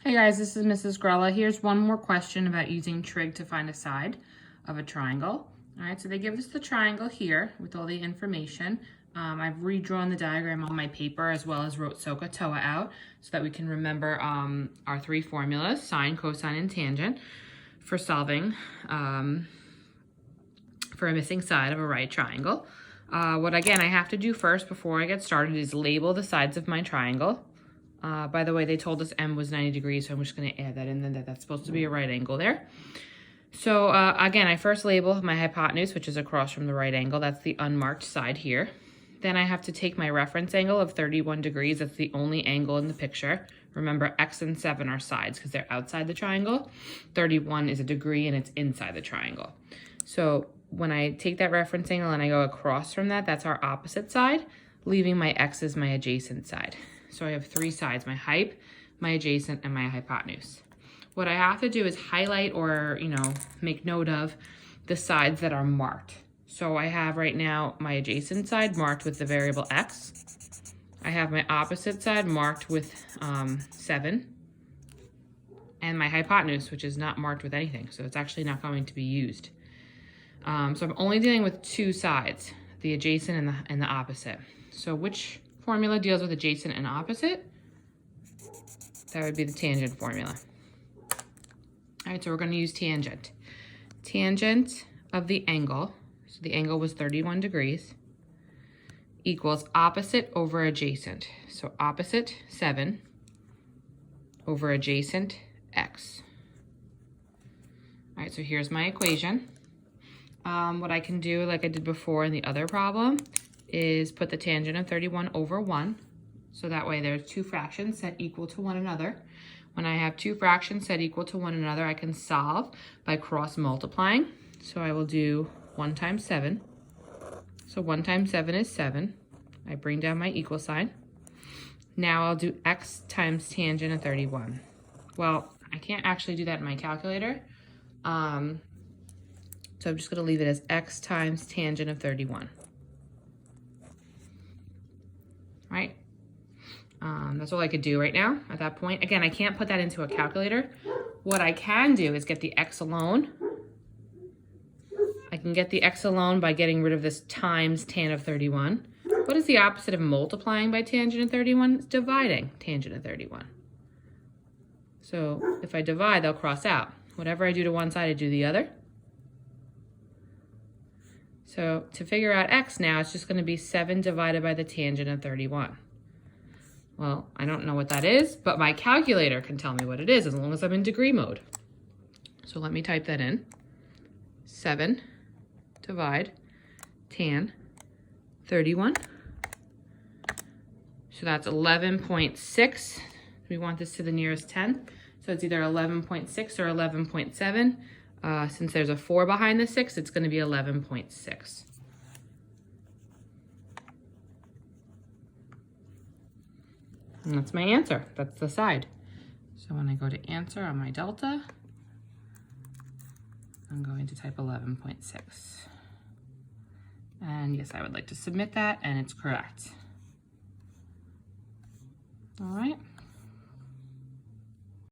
Hey guys, this is Mrs. Grella. Here's one more question about using trig to find a side of a triangle. All right, so they give us the triangle here with all the information. I've redrawn the diagram on my paper as well as wrote SOHCAHTOA out so that we can remember our three formulas, sine, cosine, and tangent, for solving for a missing side of a right triangle. What again I have to do first before I get started is label the sides of my triangle. By the way, they told us M was 90 degrees, so I'm just going to add that in, and that's supposed to be a right angle there. So again, I first label my hypotenuse, which is across from the right angle. That's the unmarked side here. Then I have to take my reference angle of 31 degrees. That's the only angle in the picture. Remember, X and 7 are sides because they're outside the triangle. 31 is a degree, and it's inside the triangle. So when I take that reference angle and I go across from that, that's our opposite side, leaving my X as my adjacent side. So I have three sides, my hype, my adjacent, and my hypotenuse. What I have to do is highlight or, make note of the sides that are marked. So I have right now my adjacent side marked with the variable X. I have my opposite side marked with 7. And my hypotenuse, which is not marked with anything. So it's actually not going to be used. So I'm only dealing with two sides, the adjacent and the opposite. So which formula deals with adjacent and opposite? That would be the tangent formula. All right, so we're going to use tangent. Tangent of the angle, so the angle was 31 degrees, equals opposite over adjacent. So opposite 7 over adjacent X. All right, so here's my equation. What I can do, like I did before in the other problem, is put the tangent of 31 over 1. So that way there's two fractions set equal to one another. When I have two fractions set equal to one another, I can solve by cross multiplying. So I will do 1 times 7. So 1 times 7 is 7. I bring down my equal sign. Now I'll do X times tangent of 31. Well, I can't actually do that in my calculator. So I'm just going to leave it as X times tangent of 31. Right? That's all I could do right now at that point. Again, I can't put that into a calculator. What I can do is get the X alone. I can get the X alone by getting rid of this times tan of 31. What is the opposite of multiplying by tangent of 31? It's dividing tangent of 31. So if I divide, they'll cross out. Whatever I do to one side, I do the other. So to figure out X now, it's just going to be 7 divided by the tangent of 31. Well, I don't know what that is, but my calculator can tell me what it is as long as I'm in degree mode. So let me type that in. 7 divide tan 31. So that's 11.6. We want this to the nearest 10. So it's either 11.6 or 11.7. Since there's a 4 behind the 6, it's going to be 11.6. And that's my answer. That's the side. So when I go to answer on my delta, I'm going to type 11.6. And yes, I would like to submit that, and it's correct. All right.